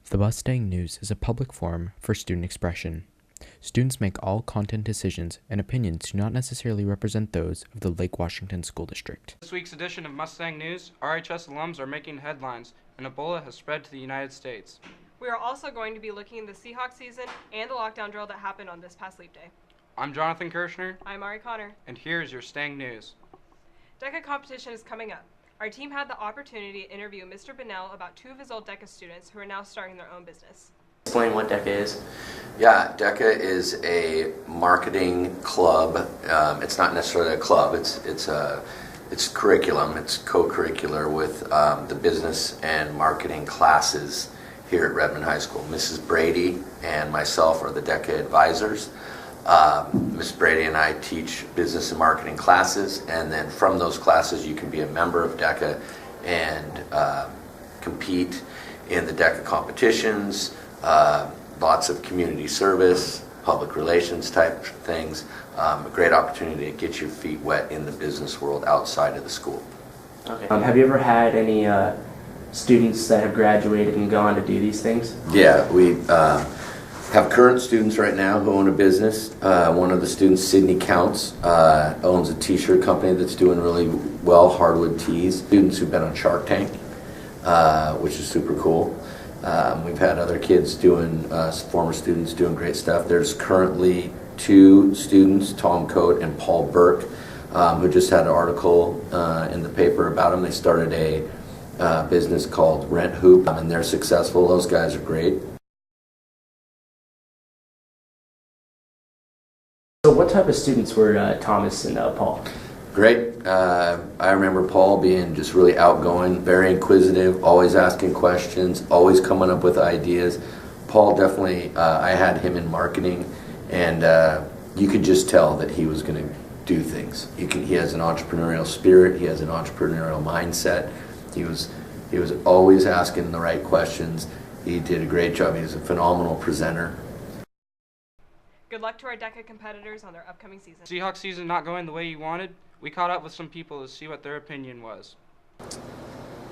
The Mustang News is a public forum for student expression. Students make all content decisions, and opinions do not necessarily represent those of the Lake Washington School District. This week's edition of Mustang News, RHS alums are making headlines, and Ebola has spread to the United States. We are also going to be looking at the Seahawks season and the lockdown drill that happened on this past leap day. I'm Jonathan Kirshner. I'm Ari Connor. And here's your Stang News. DECA competition is coming up. Our team had the opportunity to interview Mr. Bennell about two of his old DECA students who are now starting their own business. Explain what DECA is. Yeah, DECA is a marketing club. It's not necessarily a club. It's curriculum. It's co-curricular with the business and marketing classes here at Redmond High School. Mrs. Brady and myself are the DECA advisors. Ms. Brady and I teach business and marketing classes, and then from those classes you can be a member of DECA and compete in the DECA competitions, lots of community service, public relations type things, a great opportunity to get your feet wet in the business world outside of the school. Okay. Have you ever had any students that have graduated and gone to do these things? Yeah, we have current students right now who own a business. One of the students, Sydney Counts, owns a t-shirt company that's doing really well, Hardwood Tees. Students who've been on Shark Tank, which is super cool. We've had other kids doing, former students doing great stuff. There's currently two students, Tom Coate and Paul Burke, who just had an article in the paper about them. They started a business called Rent Hoop, and they're successful. Those guys are great. So what type of students were Thomas and Paul? Great. I remember Paul being just really outgoing, very inquisitive, always asking questions, always coming up with ideas. Paul definitely, I had him in marketing, and you could just tell that he was going to do things. He has an entrepreneurial spirit, he has an entrepreneurial mindset. He was always asking the right questions. He did a great job. He was a phenomenal presenter. Good luck to our DECA competitors on their upcoming season. Seahawks season not going the way you wanted. We caught up with some people to see what their opinion was.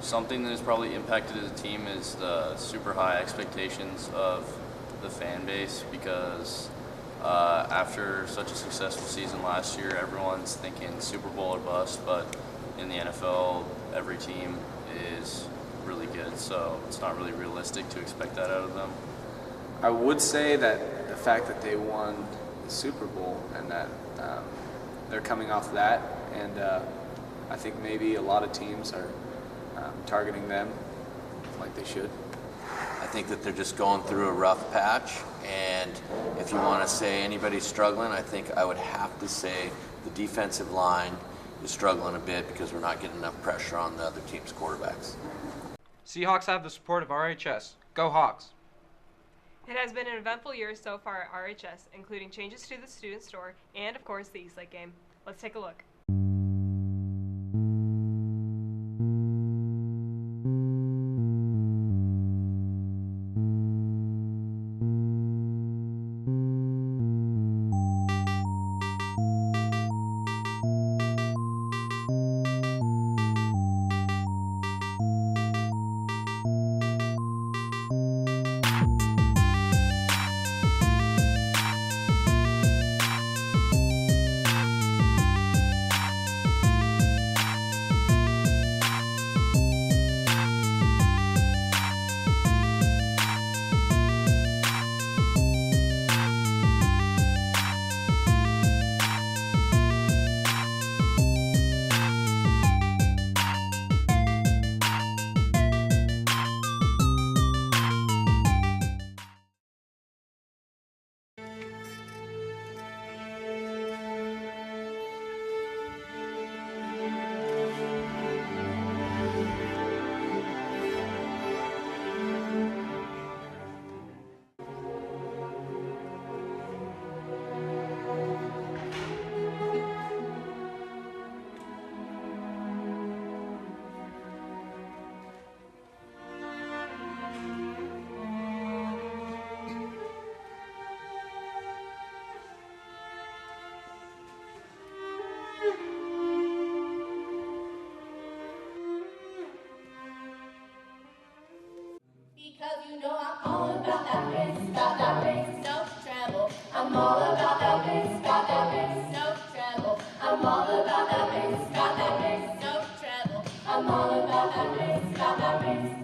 Something that has probably impacted the team is the super high expectations of the fan base, because after such a successful season last year, everyone's thinking Super Bowl or bust, but in the NFL, every team is really good, so it's not really realistic to expect that out of them. I would say that the fact that they won the Super Bowl and that they're coming off that, and I think maybe a lot of teams are targeting them like they should. I think that they're just going through a rough patch, and if you want to say anybody's struggling, I think I would have to say the defensive line is struggling a bit because we're not getting enough pressure on the other team's quarterbacks. Seahawks have the support of RHS. Go Hawks! It has been an eventful year so far at RHS, including changes to the student store and, of course, the Eastlake game. Let's take a look. You know I'm all about that bass, no treble. I'm all about that bass, no treble. I'm all about that bass, no treble. I'm all about that bass.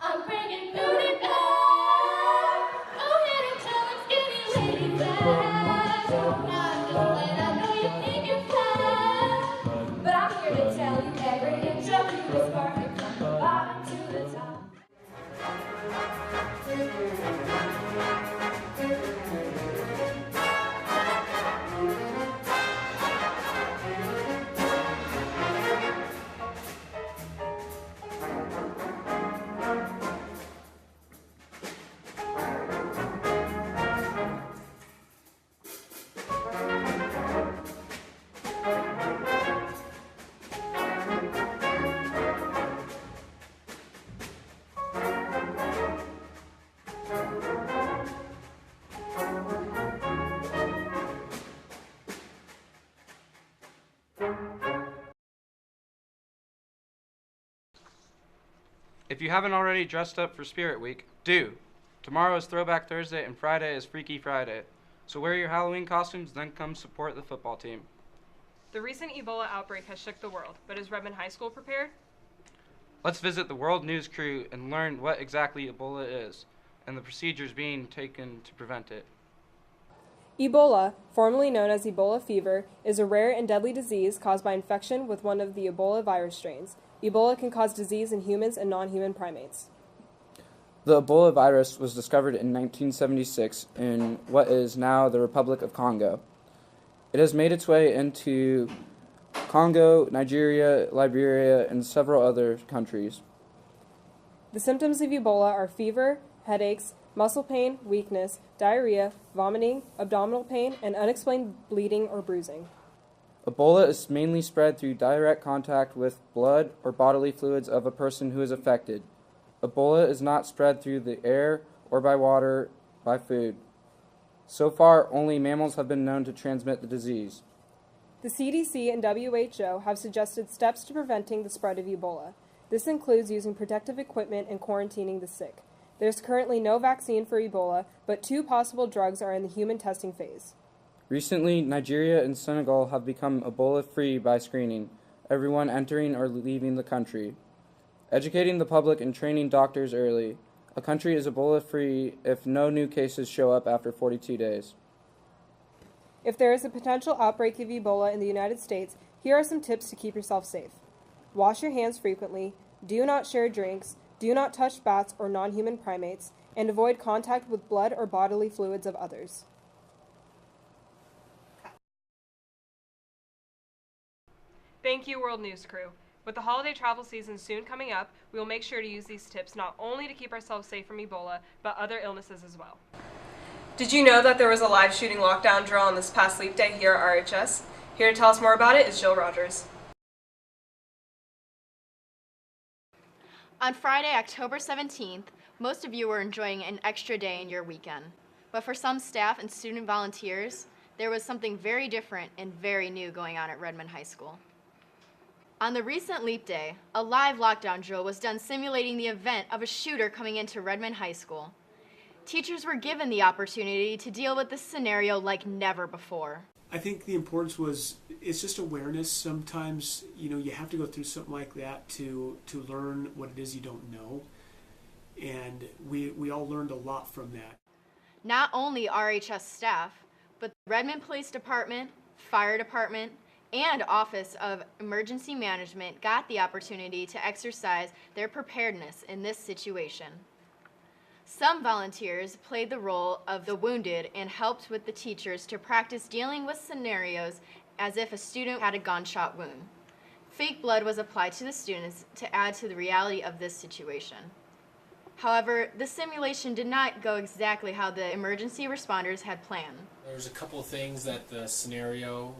I'm bringing booty back. Go ahead and tell them skinny lady that. I know and I know you think you're fat, but I'm here to tell you every inch of you is perfect from the bottom to the top. If you haven't already dressed up for Spirit Week, do. Tomorrow is Throwback Thursday and Friday is Freaky Friday. So wear your Halloween costumes, then come support the football team. The recent Ebola outbreak has shook the world, but is Redmond High School prepared? Let's visit the World News Crew and learn what exactly Ebola is and the procedures being taken to prevent it. Ebola, formerly known as Ebola fever, is a rare and deadly disease caused by infection with one of the Ebola virus strains. Ebola can cause disease in humans and non-human primates. The Ebola virus was discovered in 1976 in what is now the Republic of Congo. It has made its way into Congo, Nigeria, Liberia, and several other countries. The symptoms of Ebola are fever, headaches, muscle pain, weakness, diarrhea, vomiting, abdominal pain, and unexplained bleeding or bruising. Ebola is mainly spread through direct contact with blood or bodily fluids of a person who is affected. Ebola is not spread through the air or by water, by food. So far, only mammals have been known to transmit the disease. The CDC and WHO have suggested steps to preventing the spread of Ebola. This includes using protective equipment and quarantining the sick. There's currently no vaccine for Ebola, but 2 possible drugs are in the human testing phase. Recently, Nigeria and Senegal have become Ebola-free by screening everyone entering or leaving the country. Educating the public and training doctors early. A country is Ebola-free if no new cases show up after 42 days. If there is a potential outbreak of Ebola in the United States, here are some tips to keep yourself safe. Wash your hands frequently, do not share drinks, do not touch bats or non-human primates, and avoid contact with blood or bodily fluids of others. Thank you, World News Crew. With the holiday travel season soon coming up, we will make sure to use these tips not only to keep ourselves safe from Ebola, but other illnesses as well. Did you know that there was a live shooting lockdown drill on this past Leap Day here at RHS? Here to tell us more about it is Jill Rogers. On Friday, October 17th, most of you were enjoying an extra day in your weekend. But for some staff and student volunteers, there was something very different and very new going on at Redmond High School. On the recent Leap Day, a live lockdown drill was done simulating the event of a shooter coming into Redmond High School. Teachers were given the opportunity to deal with this scenario like never before. I think the importance was, it's just awareness. Sometimes, you have to go through something like that to learn what it is you don't know. And we all learned a lot from that. Not only RHS staff, but the Redmond Police Department, Fire Department, and Office of Emergency Management got the opportunity to exercise their preparedness in this situation. Some volunteers played the role of the wounded and helped with the teachers to practice dealing with scenarios as if a student had a gunshot wound. Fake blood was applied to the students to add to the reality of this situation. However, the simulation did not go exactly how the emergency responders had planned. There was a couple of things that the scenario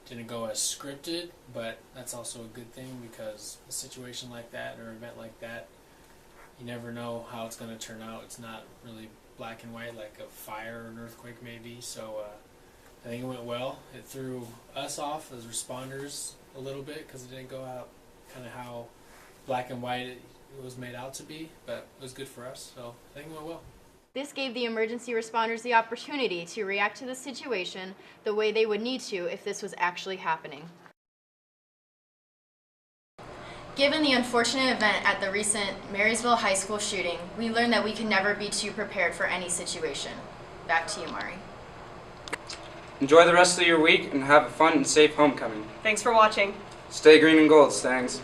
didn't go as scripted, but that's also a good thing because a situation like that or an event like that, you never know how it's going to turn out. It's not really black and white like a fire or an earthquake maybe, so I think it went well. It threw us off as responders a little bit because it didn't go out kind of how black and white it was made out to be, but it was good for us, so I think it went well. This gave the emergency responders the opportunity to react to the situation the way they would need to if this was actually happening. Given the unfortunate event at the recent Marysville High School shooting, we learned that we can never be too prepared for any situation. Back to you, Mari. Enjoy the rest of your week and have a fun and safe homecoming. Thanks for watching. Stay green and gold, Stangs.